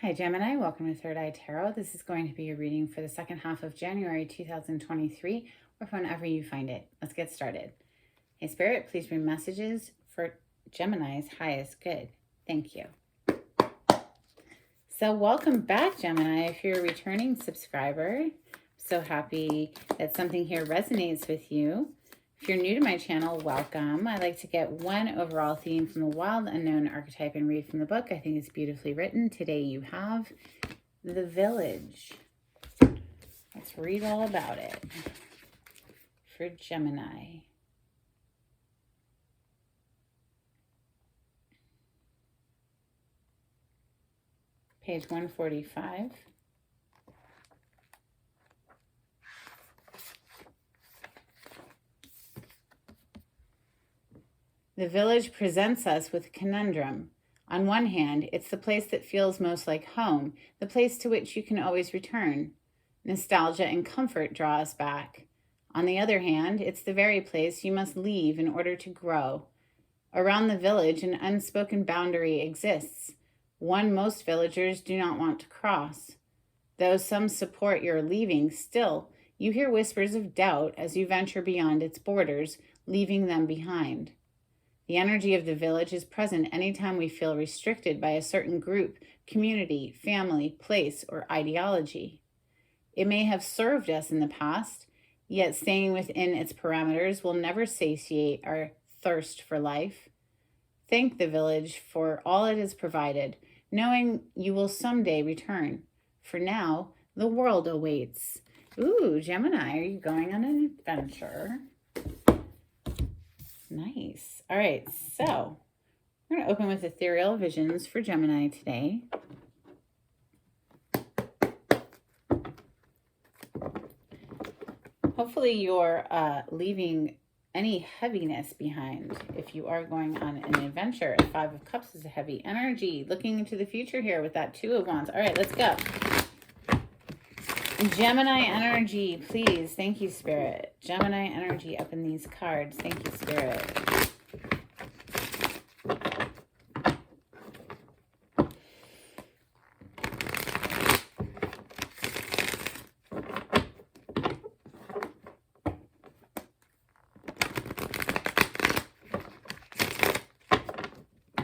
Hi Gemini, welcome to Third Eye Tarot. This is going to be a reading for the second half of January 2023, or whenever you find it. Let's get started. Hey Spirit, please bring messages for Gemini's highest good. Thank you. So welcome back, Gemini. If you're a returning subscriber, so happy that something here resonates with you. If you're new to my channel, welcome. I like to get one overall theme from the wild unknown archetype and read from the book. I think it's beautifully written. Today you have The Village. Let's read all about it for Gemini. Page 145. The village presents us with a conundrum. On one hand, it's the place that feels most like home, the place to which you can always return. Nostalgia and comfort draw us back. On the other hand, it's the very place you must leave in order to grow. Around the village, an unspoken boundary exists, one most villagers do not want to cross. Though some support your leaving, still, you hear whispers of doubt as you venture beyond its borders, leaving them behind. The energy of the village is present anytime we feel restricted by a certain group, community, family, place, or ideology. It may have served us in the past, yet staying within its parameters will never satiate our thirst for life. Thank the village for all it has provided, knowing you will someday return. For now, the world awaits. Ooh, Gemini, are you going on an adventure? Nice. All right, so we're going to open with ethereal visions for Gemini today. Hopefully you're leaving any heaviness behind if you are going on an adventure. The Five of Cups is a heavy energy. Looking into the future here with that Two of Wands. All right, let's go. Gemini energy, please. Thank you, Spirit. Gemini energy up in these cards. Thank you, Spirit.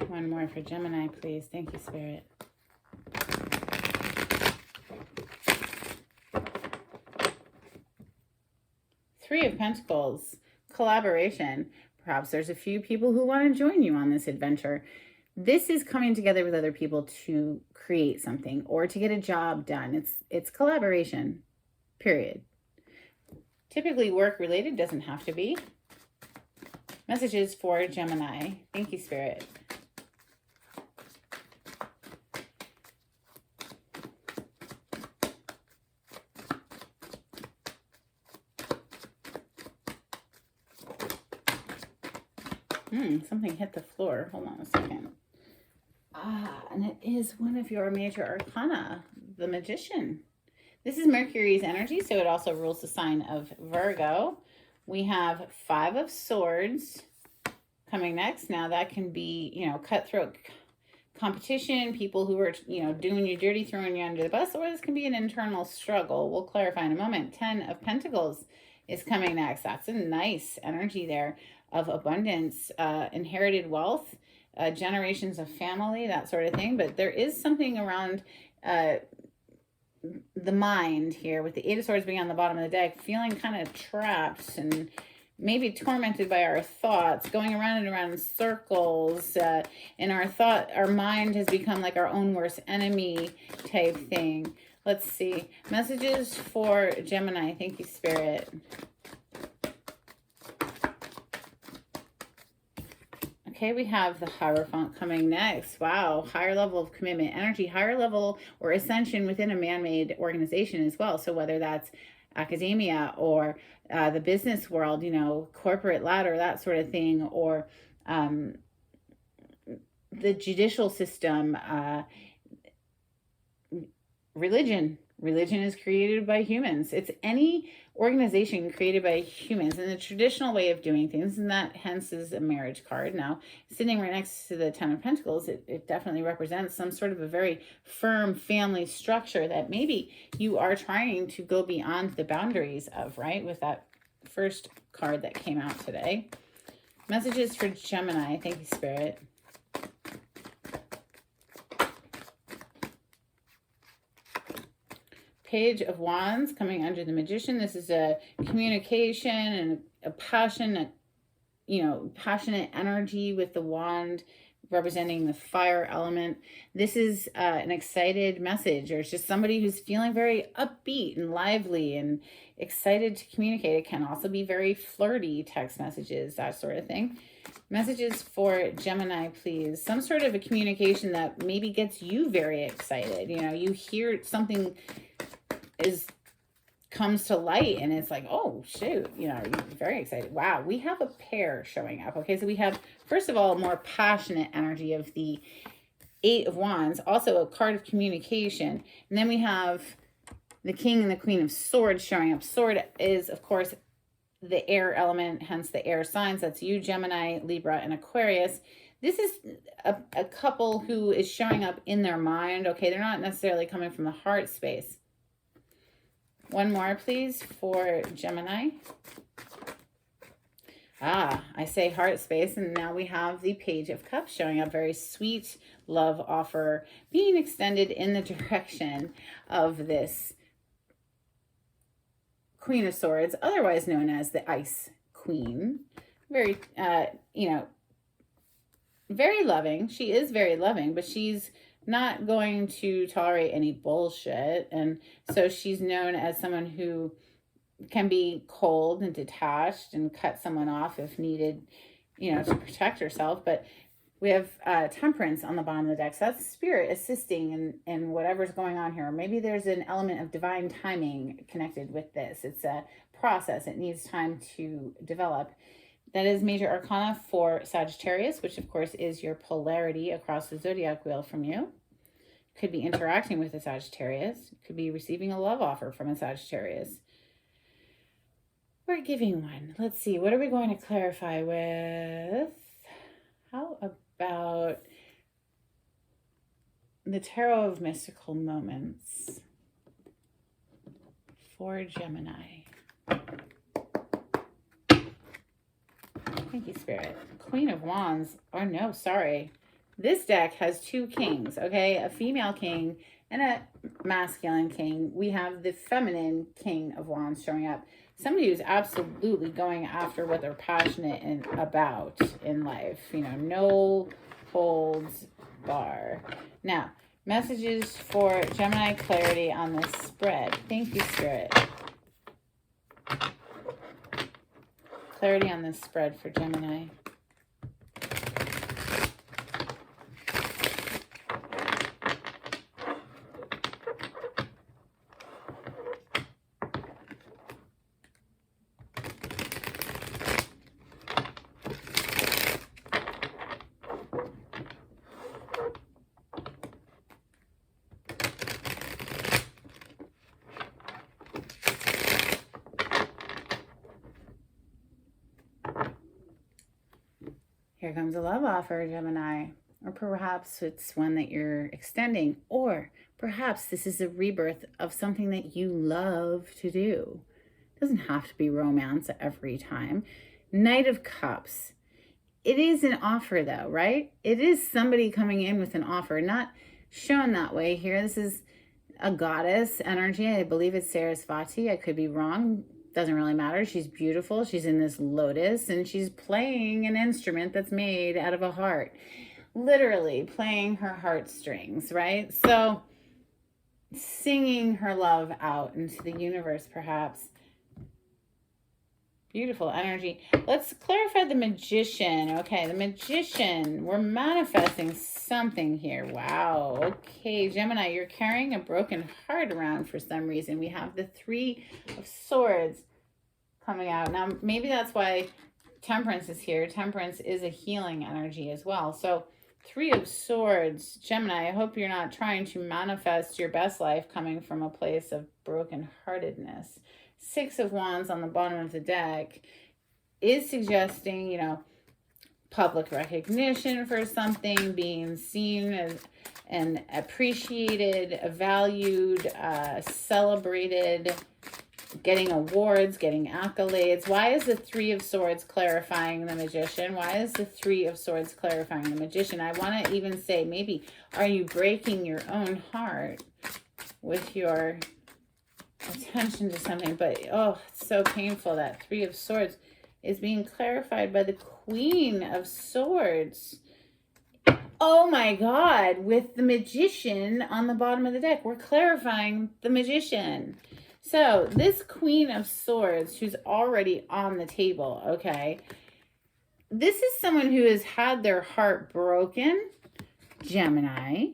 One more for Gemini, please. Thank you, Spirit. Three of Pentacles, collaboration. Perhaps there's a few people who want to join you on this adventure. This is coming together with other people to create something or to get a job done. It's collaboration, period. Typically work related, doesn't have to be. Messages for Gemini. Thank you, Spirit. Something hit the floor. Hold on a second. And it is one of your major arcana, the Magician. This is Mercury's energy, so it also rules the sign of Virgo. We have Five of Swords coming next. Now that can be, cutthroat competition, people who are, doing you dirty, throwing you under the bus, or this can be an internal struggle. We'll clarify in a moment. 10 of Pentacles is coming next. That's a nice energy there of abundance, inherited wealth, generations of family, that sort of thing. But there is something around the mind here with the Eight of Swords being on the bottom of the deck, feeling kind of trapped and maybe tormented by our thoughts, going around and around in circles, and our mind has become like our own worst enemy type thing. Let's see. Messages for Gemini. Thank you, Spirit. Okay, we have the Hierophant coming next. Wow, higher level of commitment, energy, higher level or ascension within a man-made organization as well. So whether that's academia or the business world, corporate ladder, that sort of thing, or the judicial system, religion, Religion is created by humans. It's any organization created by humans in the traditional way of doing things, and that hence is a marriage card. Now, sitting right next to the Ten of Pentacles, it definitely represents some sort of a very firm family structure that maybe you are trying to go beyond the boundaries of, right? With that first card that came out today. Messages for Gemini. Thank you, Spirit. Page of Wands coming under the Magician. This is a communication and a passion, passionate energy with the wand representing the fire element. This is an excited message, or it's just somebody who's feeling very upbeat and lively and excited to communicate. It can also be very flirty text messages, that sort of thing. Messages for Gemini, please. Some sort of a communication that maybe gets you very excited. You hear something comes to light and it's like, oh shoot, you're very excited. Wow, we have a pair showing up. Okay, so we have, first of all, more passionate energy of the Eight of Wands, also a card of communication, and then we have the King and the Queen of Swords showing up. Sword is, of course, the air element, hence the air signs. That's you, Gemini, Libra, and Aquarius. This is a couple who is showing up in their mind. Okay, they're not necessarily coming from the heart space. One more, please, for Gemini. I say heart space, and now we have the Page of Cups showing up. Very sweet love offer being extended in the direction of this Queen of Swords, otherwise known as the Ice Queen. Very, very loving. She is very loving, but she's not going to tolerate any bullshit. And so she's known as someone who can be cold and detached and cut someone off if needed, to protect herself. But we have Temperance on the bottom of the deck. So that's Spirit assisting in whatever's going on here. Maybe there's an element of divine timing connected with this. It's a process. It needs time to develop. That is Major Arcana for Sagittarius, which of course is your polarity across the zodiac wheel from you. Could be interacting with a Sagittarius. Could be receiving a love offer from a Sagittarius. We're giving one. Let's see. What are we going to clarify with? How about the Tarot of Mystical Moments for Gemini? Thank you, Spirit. Queen of Wands. Oh, no, sorry. This deck has two kings, okay? A female king and a masculine king. We have the feminine King of Wands showing up. Somebody who's absolutely going after what they're passionate about in life. No holds bar. Now, messages for Gemini, clarity on this spread. Thank you, Spirit. Clarity on this spread for Gemini. Here comes a love offer, Gemini. Or perhaps it's one that you're extending. Or perhaps this is a rebirth of something that you love to do. It doesn't have to be romance every time. Knight of Cups. It is an offer though, right? It is somebody coming in with an offer, not shown that way here. This is a goddess energy. I believe it's Sarasvati. I could be wrong. Doesn't really matter. She's beautiful. She's in this lotus and she's playing an instrument that's made out of a heart. Literally playing her heartstrings, right? So singing her love out into the universe, perhaps. Beautiful energy. Let's clarify the Magician. Okay, the Magician. We're manifesting something here. Wow. Okay, Gemini, you're carrying a broken heart around for some reason. We have the Three of Swords coming out. Now, maybe that's why Temperance is here. Temperance is a healing energy as well. So Three of Swords, Gemini, I hope you're not trying to manifest your best life coming from a place of brokenheartedness. Six of Wands on the bottom of the deck is suggesting, you know, public recognition for something, being seen as and appreciated, valued, celebrated, getting awards, getting accolades. Why is the Three of Swords clarifying the Magician? Why is the Three of Swords clarifying the Magician? I want to even say, maybe, are you breaking your own heart with your attention to something? But, oh, it's so painful. That Three of Swords is being clarified by the Queen of Swords. Oh my God, with the Magician on the bottom of the deck, we're clarifying the Magician. So this Queen of Swords, who's already on the table, okay, this is someone who has had their heart broken, Gemini,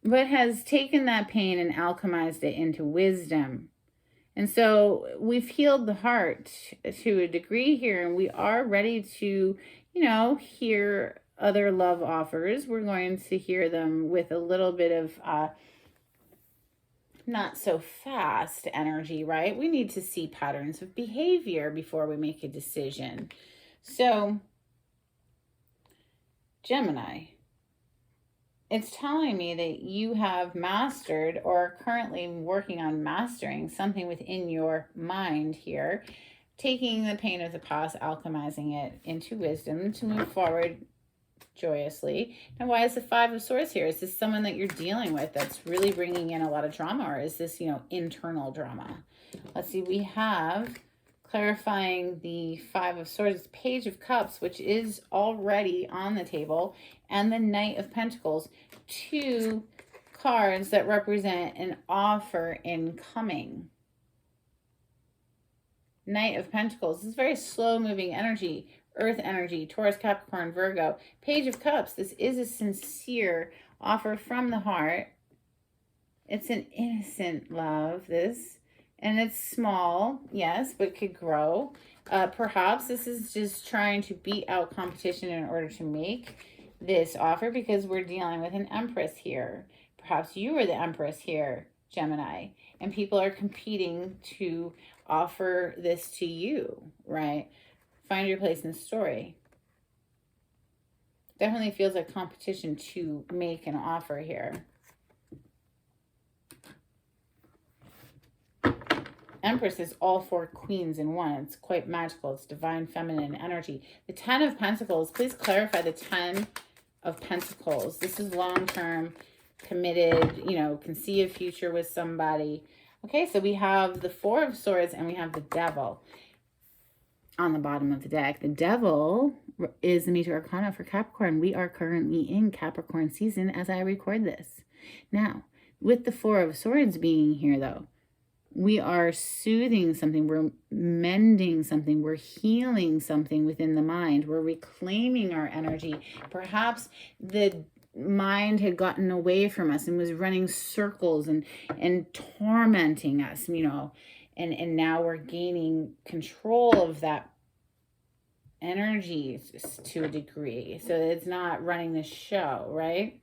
but has taken that pain and alchemized it into wisdom. And so we've healed the heart to a degree here, and we are ready to, you know, hear other love offers. We're going to hear them with a little bit of not so fast energy, right? We need to see patterns of behavior before we make a decision. So, Gemini, it's telling me that you have mastered or are currently working on mastering something within your mind here, taking the pain of the past, alchemizing it into wisdom to move forward joyously. Now, why is the Five of Swords here? Is this someone that you're dealing with that's really bringing in a lot of drama, or is this, you know, internal drama? Let's see, we have clarifying the Five of Swords, Page of Cups, which is already on the table, and the Knight of Pentacles, two cards that represent an offer incoming. Knight of Pentacles, this is very slow moving energy, earth energy, Taurus, Capricorn, Virgo. Page of Cups, this is a sincere offer from the heart. It's an innocent love, this. And it's small, yes, but could grow. Perhaps this is just trying to beat out competition in order to make this offer, because we're dealing with an Empress here. Perhaps you are the Empress here, Gemini, and people are competing to offer this to you, right? Find your place in the story. Definitely feels like competition to make an offer here. Empress is all four queens in one. It's quite magical. It's divine feminine energy. The Ten of Pentacles. Please clarify the Ten of Pentacles. This is long-term, committed, you know, can see a future with somebody. Okay, so we have the Four of Swords and we have the Devil on the bottom of the deck. The Devil is the major arcana for Capricorn. We are currently in Capricorn season as I record this. Now, with the Four of Swords being here, though, we are soothing something, we're mending something, we're healing something within the mind, we're reclaiming our energy. Perhaps the mind had gotten away from us and was running circles and tormenting us, you know, and now we're gaining control of that energy to a degree, so it's not running the show, right?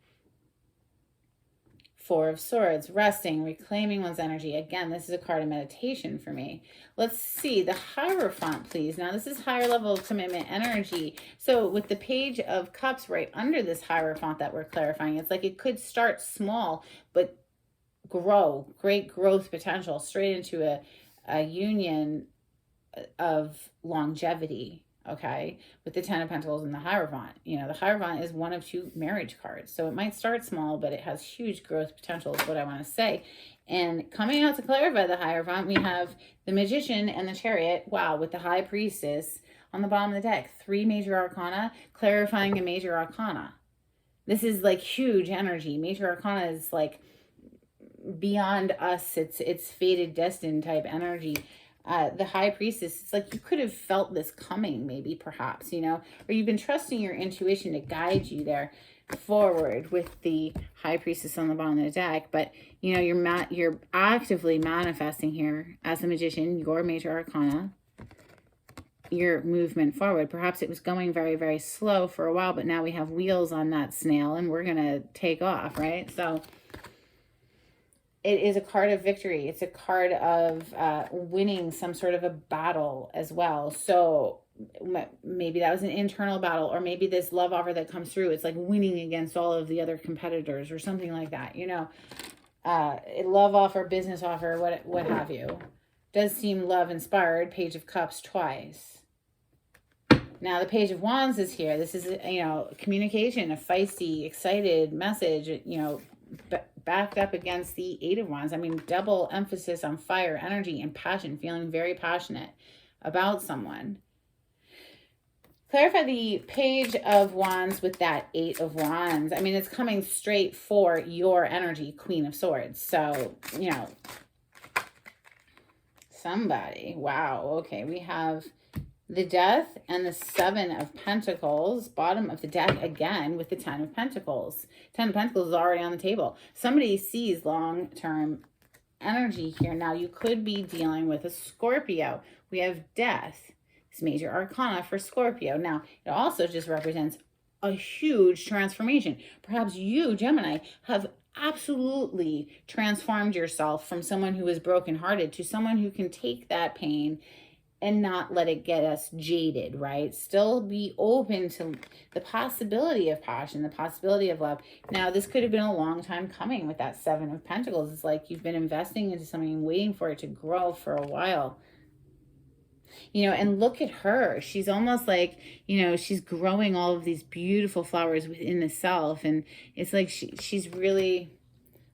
Four of Swords, resting, reclaiming one's energy. Again, this is a card of meditation for me. Let's see the Hierophant, please. Now, this is higher level of commitment energy. So with the Page of Cups right under this Hierophant that we're clarifying, it's like it could start small, but grow, great growth potential straight into a union of longevity. Okay, with the Ten of Pentacles and the Hierophant. You know, the Hierophant is one of two marriage cards. So it might start small, but it has huge growth potential is what I want to say. And coming out to clarify the Hierophant, we have the Magician and the Chariot. Wow, with the High Priestess on the bottom of the deck. Three major arcana, clarifying a major arcana. This is like huge energy. Major arcana is like beyond us. It's fated, destined type energy. The High Priestess, it's like you could have felt this coming, maybe, perhaps, you know, or you've been trusting your intuition to guide you there forward with the High Priestess on the bottom of the deck. But, you know, you're actively manifesting here as a magician, your major arcana. your movement forward. Perhaps it was going very, very slow for a while, but now we have wheels on that snail and we're going to take off, right? So it is a card of victory. It's a card of winning some sort of a battle as well. So maybe that was an internal battle, or maybe this love offer that comes through, it's like winning against all of the other competitors or something like that, you know. Love offer, business offer, what have you. Does seem love inspired. Page of Cups twice. Now the Page of Wands is here. This is, you know, communication, a feisty, excited message, you know, backed up against the Eight of Wands. I mean, double emphasis on fire, energy, and passion, feeling very passionate about someone. Clarify the Page of Wands with that Eight of Wands. I mean, it's coming straight for your energy, Queen of Swords. So, you know, somebody, wow, okay, we have the Death and the Seven of Pentacles, bottom of the deck again with the Ten of Pentacles. Ten of Pentacles is already on the table. Somebody sees long-term energy here. Now, you could be dealing with a Scorpio. We have Death. This major arcana for Scorpio. Now, it also just represents a huge transformation. Perhaps you, Gemini, have absolutely transformed yourself from someone who is brokenhearted to someone who can take that pain and not let it get us jaded, right? Still be open to the possibility of passion, the possibility of love. Now, this could have been a long time coming with that Seven of Pentacles. It's like you've been investing into something and waiting for it to grow for a while. You know, and look at her. She's almost like, you know, she's growing all of these beautiful flowers within the self. And it's like she's really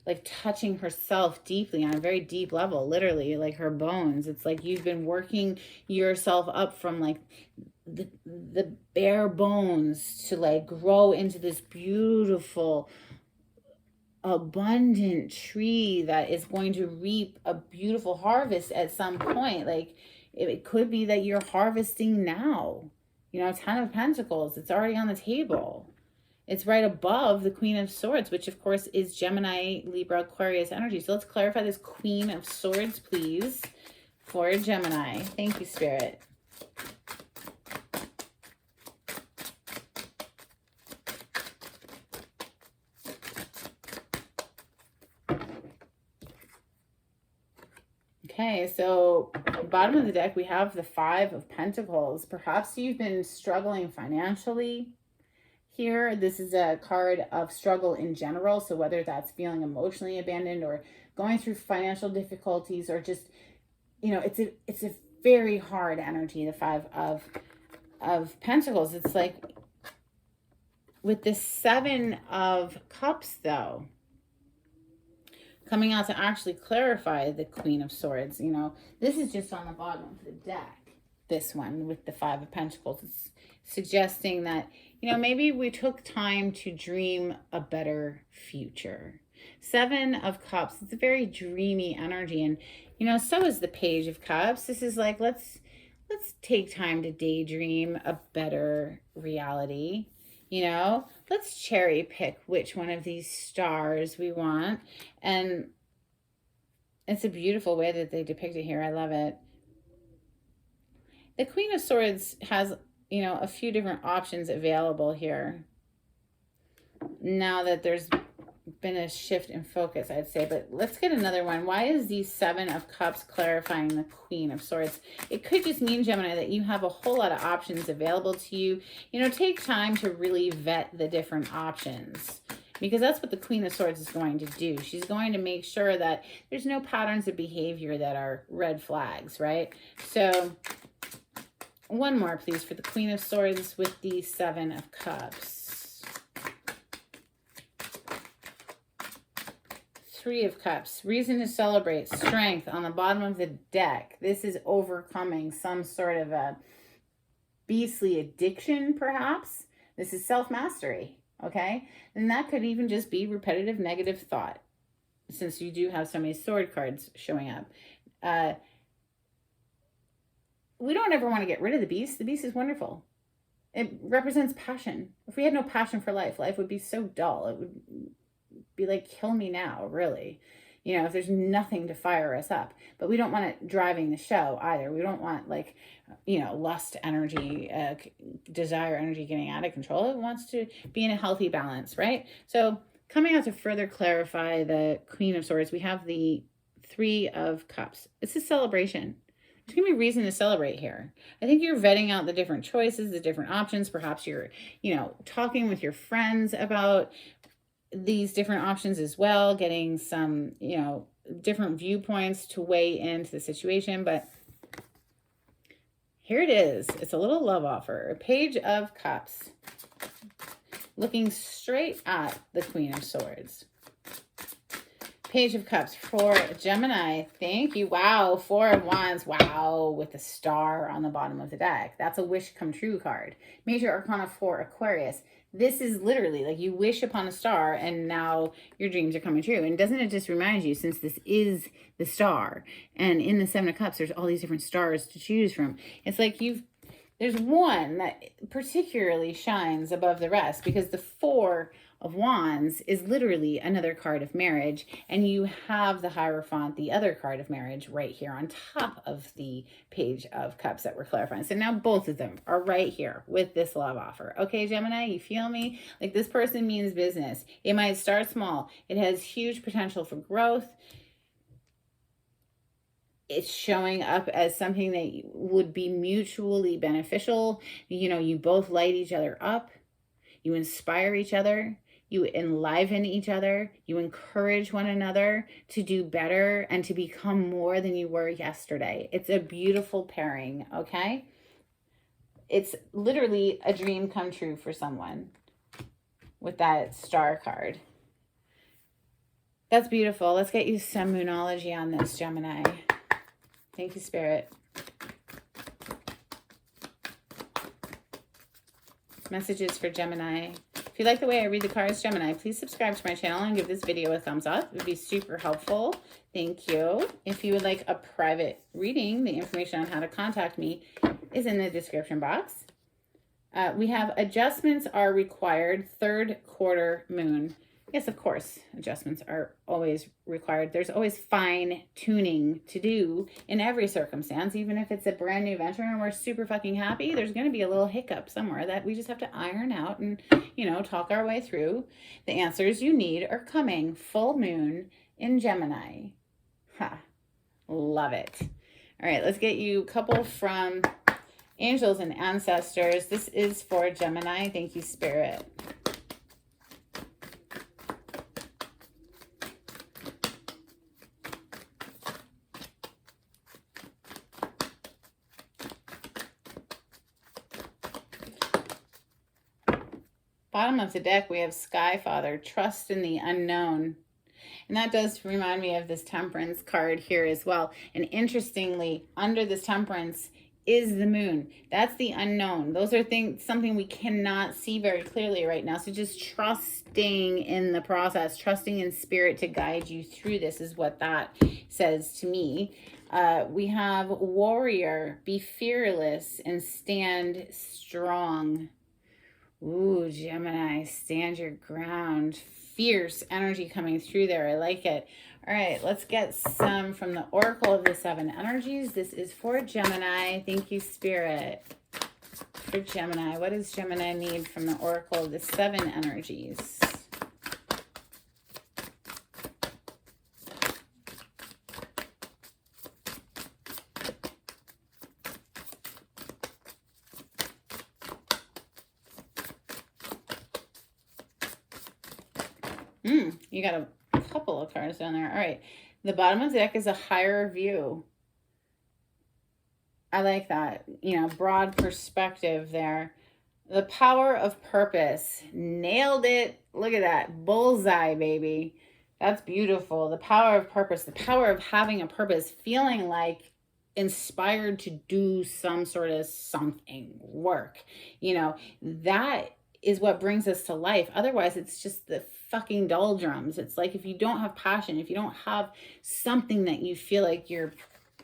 like touching herself deeply on a very deep level, literally, like her bones. It's like you've been working yourself up from like the bare bones to like grow into this beautiful, abundant tree that is going to reap a beautiful harvest at some point. Like, it could be that you're harvesting now. You know, Ten of Pentacles, it's already on the table. It's right above the Queen of Swords, which of course is Gemini, Libra, Aquarius energy. So let's clarify this Queen of Swords, please, for Gemini. Thank you, Spirit. Okay, so bottom of the deck, we have the Five of Pentacles. Perhaps you've been struggling financially here. This is a card of struggle in general. So whether that's feeling emotionally abandoned or going through financial difficulties, or just, you know, it's a very hard energy, the Five of Pentacles. It's like with the Seven of Cups, though, coming out to actually clarify the Queen of Swords. You know, this is just on the bottom of the deck, this one with the Five of Pentacles. It's suggesting that, you know, maybe we took time to dream a better future. Seven of Cups, it's a very dreamy energy. And, you know, so is the Page of Cups. This is like, let's take time to daydream a better reality. You know, let's cherry pick which one of these stars we want. And it's a beautiful way that they depict it here. I love it. The Queen of Swords has, you know, a few different options available here. Now that there's been a shift in focus, I'd say. But let's get another one. Why is the Seven of Cups clarifying the Queen of Swords? It could just mean, Gemini, that you have a whole lot of options available to you. You know, take time to really vet the different options, because that's what the Queen of Swords is going to do. She's going to make sure that there's no patterns of behavior that are red flags, right? So one more, please, for the Queen of Swords with the Seven of Cups. Three of Cups, reason to celebrate, strength on the bottom of the deck. This is overcoming some sort of a beastly addiction, perhaps. This is self-mastery, okay? And that could even just be repetitive negative thought, since you do have so many sword cards showing up. We don't ever want to get rid of the beast. The beast is wonderful. It represents passion. If we had no passion for life, life would be so dull. It would be like, kill me now, really. you know, if there's nothing to fire us up. But we don't want it driving the show either. We don't want, like, you know, lust energy, desire energy getting out of control. It wants to be in a healthy balance, right? So coming out to further clarify the Queen of Swords, we have the Three of Cups. It's a celebration. There's going to be reason to celebrate here. I think you're vetting out the different choices, the different options. Perhaps you're, you know, talking with your friends about these different options as well, getting some, you know, different viewpoints to weigh into the situation. But here it is. It's a little love offer. A Page of Cups. Looking straight at the Queen of Swords. Page of Cups for Gemini. Thank you. Wow. Four of Wands. Wow. With the star on the bottom of the deck. That's a wish come true card. Major Arcana for Aquarius. This is literally like you wish upon a star and now your dreams are coming true. And doesn't it just remind you, since this is the star and in the Seven of Cups, there's all these different stars to choose from. It's like there's one that particularly shines above the rest because the Four of Wands is literally another card of marriage, and you have the Hierophant, the other card of marriage, right here on top of the Page of Cups that we're clarifying. So now both of them are right here with this love offer. Okay, Gemini, you feel me? Like, this person means business. It might start small. It has huge potential for growth. It's showing up as something that would be mutually beneficial. You know, you both light each other up. You inspire each other. You enliven each other. You encourage one another to do better and to become more than you were yesterday. It's a beautiful pairing, okay? It's literally a dream come true for someone with that star card. That's beautiful. Let's get you some moonology on this, Gemini. Thank you, Spirit. Messages for Gemini. If you like the way I read the cards, Gemini, please subscribe to my channel and give this video a thumbs up. It would be super helpful. Thank you. If you would like a private reading, the information on how to contact me is in the description box. We have adjustments are required, third quarter moon. Yes, of course, adjustments are always required. There's always fine tuning to do in every circumstance, even if it's a brand new venture and we're super fucking happy, there's going to be a little hiccup somewhere that we just have to iron out and, you know, talk our way through. The answers you need are coming. Full moon in Gemini. Ha, love it. All right, let's get you a couple from angels and ancestors. This is for Gemini. Thank you, Spirit. Bottom of the deck, we have Sky Father, trust in the unknown. And that does remind me of this Temperance card here as well. And interestingly, under this Temperance is the moon. That's the unknown. Those are something we cannot see very clearly right now. So just trusting in the process, trusting in spirit to guide you through this is what that says to me. We have Warrior, be fearless and stand strong. Ooh, Gemini, stand your ground. Fierce energy coming through there. I like it. All right, let's get some from the Oracle of the Seven Energies. This is for Gemini. Thank you, Spirit. For Gemini, what does Gemini need from the Oracle of the Seven Energies? You got a couple of cards down there. All right. The bottom of the deck is a higher view. I like that. You know, broad perspective there. The power of purpose. Nailed it. Look at that. Bullseye, baby. That's beautiful. The power of purpose. The power of having a purpose. Feeling like inspired to do some sort of something. Work. You know, that is what brings us to life. Otherwise, it's just the fucking doldrums. It's like if you don't have passion, if you don't have something that you feel like your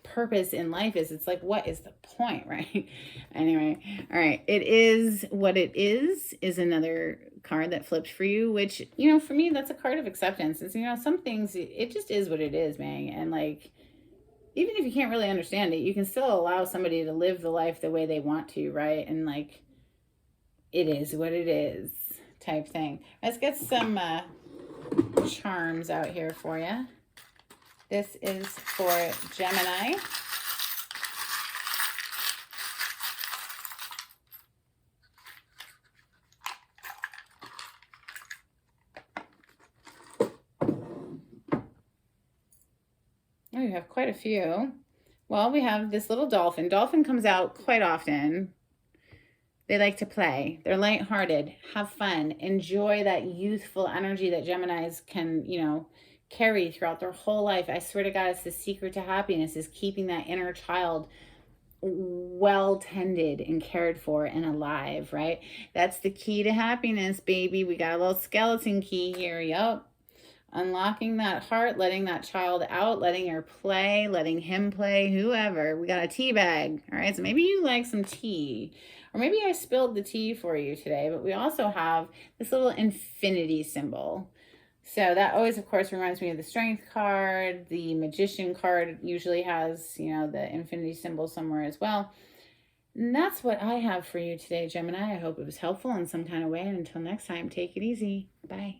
purpose in life is, it's like, what is the point, right? Anyway, all right. It is what it is another card that flipped for you, which, for me, that's a card of acceptance. It's, some things, it just is what it is, man. And like, even if you can't really understand it, you can still allow somebody to live the life the way they want to, right? And like, it is what it is type thing. Let's get some charms out here for you. This is for Gemini. Oh, you have quite a few. Well, we have this little dolphin. Dolphin comes out quite often. They like to play. They're lighthearted, have fun, enjoy that youthful energy that Geminis can, carry throughout their whole life. I swear to God, it's the secret to happiness, is keeping that inner child well tended and cared for and alive, right? That's the key to happiness, baby. We got a little skeleton key here. Yup. Unlocking that heart, letting that child out, letting her play, letting him play, whoever. We got a tea bag. All right, so maybe you like some tea. Or maybe I spilled the tea for you today, but we also have this little infinity symbol. So that always, of course, reminds me of the Strength card. The Magician card usually has, the infinity symbol somewhere as well. And that's what I have for you today, Gemini. I hope it was helpful in some kind of way. And until next time, take it easy. Bye.